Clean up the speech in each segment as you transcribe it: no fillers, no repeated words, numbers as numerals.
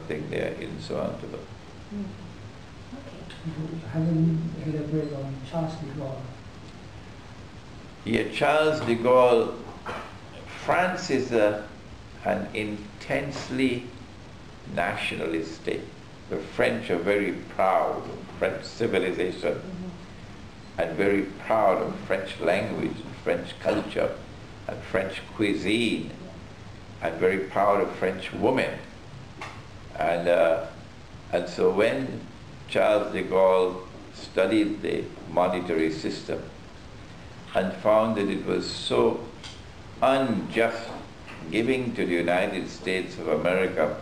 something there insurmountable. Having elaborate on Charles de Gaulle. Yeah, Charles de Gaulle, France is an intensely nationalist state. The French are very proud of French civilization and very proud of French language and French culture and French cuisine and very proud of French women. And so when Charles de Gaulle studied the monetary system and found that it was so unjust, giving to the United States of America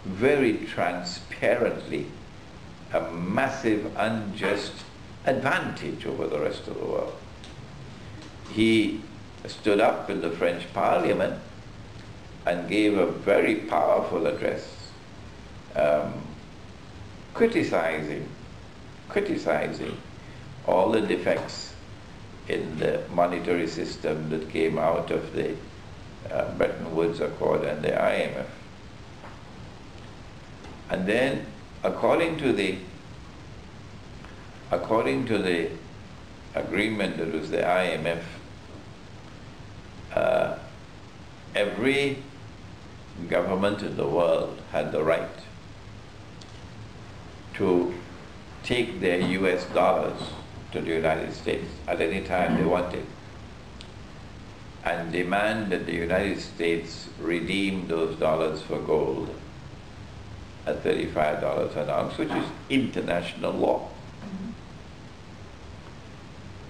very transparently a massive unjust advantage over the rest of the world. He stood up in the French Parliament and gave a very powerful address criticizing all the defects in the monetary system that came out of the Bretton Woods Accord and the IMF. And then, according to the agreement that was the IMF, every government in the world had the right to take their US dollars to the United States at any time they wanted and demand that the United States redeem those dollars for gold at $35 an ounce, which is international law.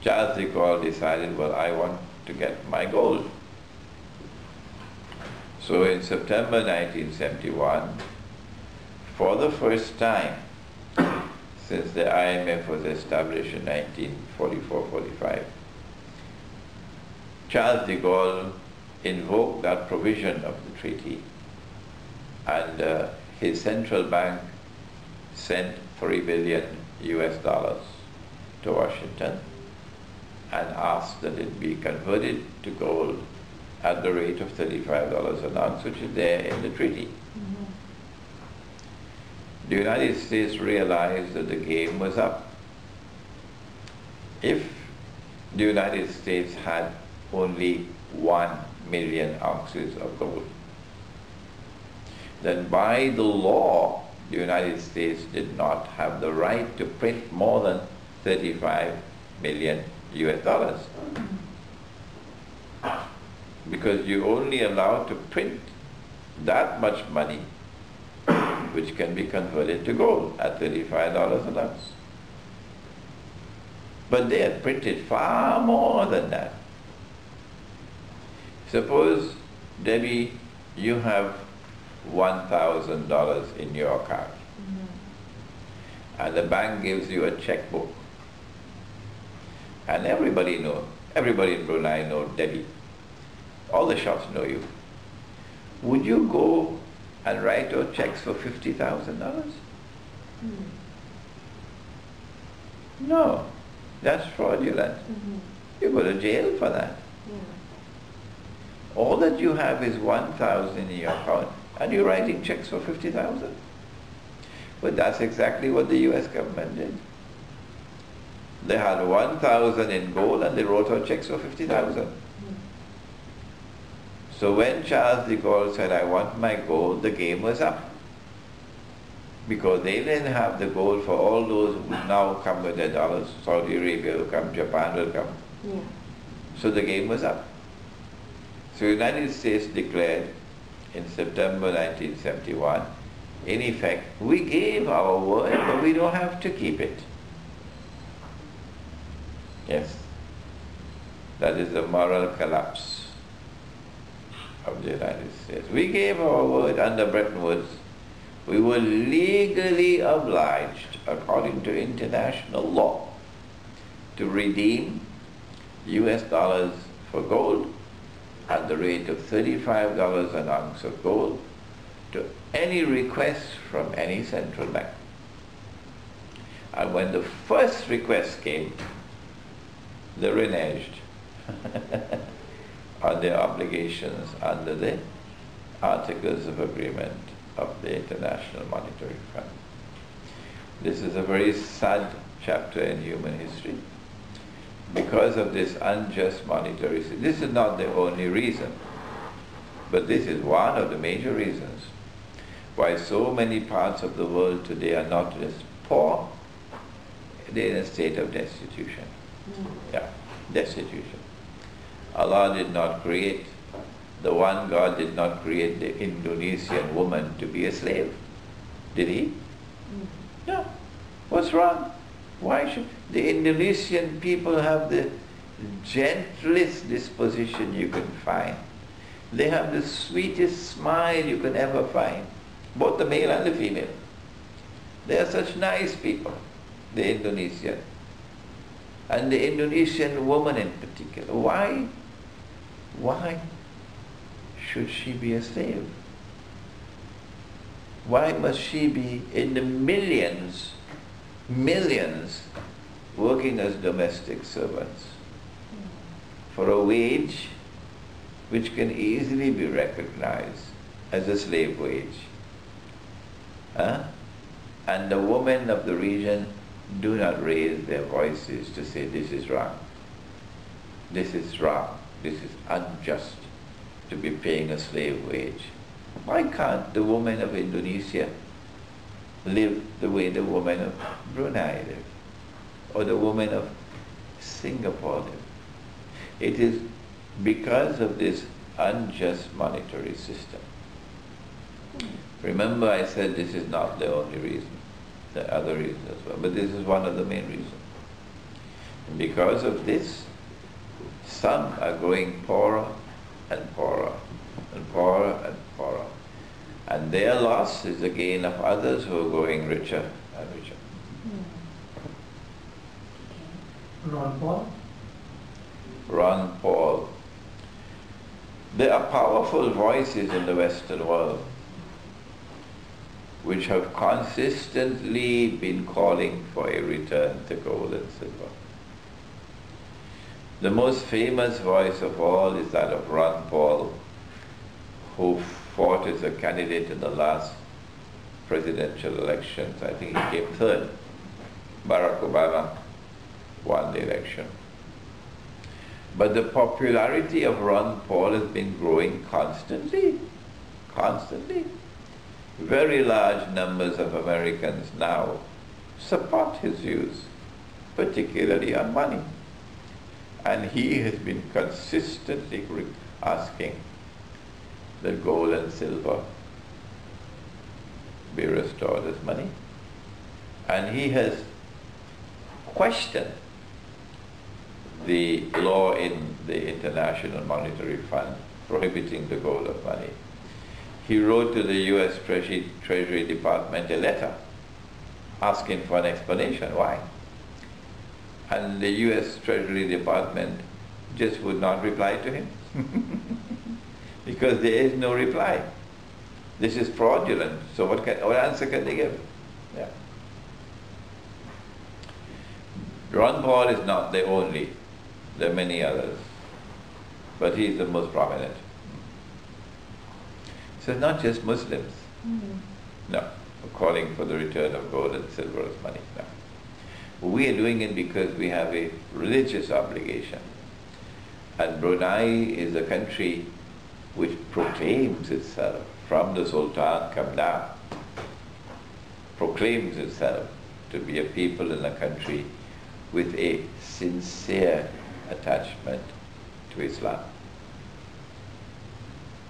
Charles de Gaulle decided, well, I want to get my gold. So in September 1971, for the first time since the IMF was established in 1944-45, Charles de Gaulle invoked that provision of the treaty, and his central bank sent $3 billion to Washington and asked that it be converted to gold at the rate of $35 an ounce, which is there in the treaty. The United States realized that the game was up. If the United States had only 1 million ounces of gold, then by the law, the United States did not have the right to print more than $35 million. Because you're only allowed to print that much money which can be converted to gold at $35 an ounce. But they had printed far more than that. Suppose, Debbie, you have $1,000 in your account, and the bank gives you a checkbook. And everybody knows, everybody in Brunei knows Debbie. All the shops know you. Would you go and write out checks for $50,000? No, that's fraudulent. You go to jail for that. All that you have is 1,000 in your account, and you're writing checks for 50,000. But that's exactly what the US government did. They had 1,000 in gold and they wrote out checks for 50,000. So when Charles de Gaulle said, I want my gold, the game was up. Because they didn't have the gold for all those who now come with their dollars. Saudi Arabia will come, Japan will come. So the game was up. So the United States declared in September 1971, in effect, we gave our word, but we don't have to keep it. Yes, that is the moral collapse of the United States. We gave our word under Bretton Woods. We were legally obliged, according to international law, to redeem US dollars for gold at the rate of $35 an ounce of gold to any request from any central bank. And when the first request came, they reneged on their obligations under the Articles of Agreement of the International Monetary Fund. This is a very sad chapter in human history because of this unjust monetary system. This is not the only reason, but this is one of the major reasons why so many parts of the world today are not just poor, they're in a state of destitution. Yeah, destitution. Allah did not create, the one God did not create the Indonesian woman to be a slave. Did He? No. What's wrong? Why should the Indonesian people have the gentlest disposition you can find? They have the sweetest smile you can ever find, both the male and the female. They are such nice people, the Indonesian. And the Indonesian woman in particular. Why should she be a slave? Why must she be in the millions working as domestic servants for a wage which can easily be recognized as a slave wage? And the women of the region do not raise their voices to say this is wrong. This is wrong. This is unjust to be paying a slave wage. Why can't the women of Indonesia live the way the women of Brunei live, or the women of Singapore live? It is because of this unjust monetary system. Remember, I said this is not the only reason. There are other reasons as well, but this is one of the main reasons. And because of this, some are growing poorer and poorer and poorer and poorer. And their loss is the gain of others who are growing richer and richer. Ron Paul? Ron Paul. There are powerful voices in the Western world which have consistently been calling for a return to gold and silver. The most famous voice of all is that of Ron Paul, who fought as a candidate in the last presidential elections. I think he came third. Barack Obama won the election. But the popularity of Ron Paul has been growing constantly. Very large numbers of Americans now support his views, particularly on money. And he has been consistently asking that gold and silver be restored as money. And he has questioned the law in the International Monetary Fund prohibiting the gold of money. He wrote to the US Treasury Department a letter asking for an explanation why. And the US Treasury Department just would not reply to him because there is no reply. This is fraudulent, so what answer can they give? Yeah. Ron Paul is not the only. There are many others, but he is the most prominent. So it's not just Muslims. No, calling for the return of gold and silver as money. No. We are doing it because we have a religious obligation. And Brunei is a country which proclaims itself from the Sultan come down, proclaims itself to be a people in a country with a sincere attachment to Islam.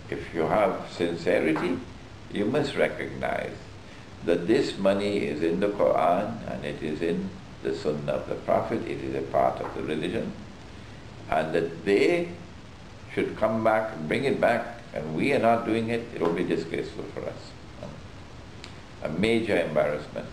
If you have sincerity, you must recognize that this money is in the Quran and it is in the Sunnah of the Prophet, it is a part of the religion, and that they should come back and bring it back, and we are not doing it, it will be disgraceful for us. A major embarrassment.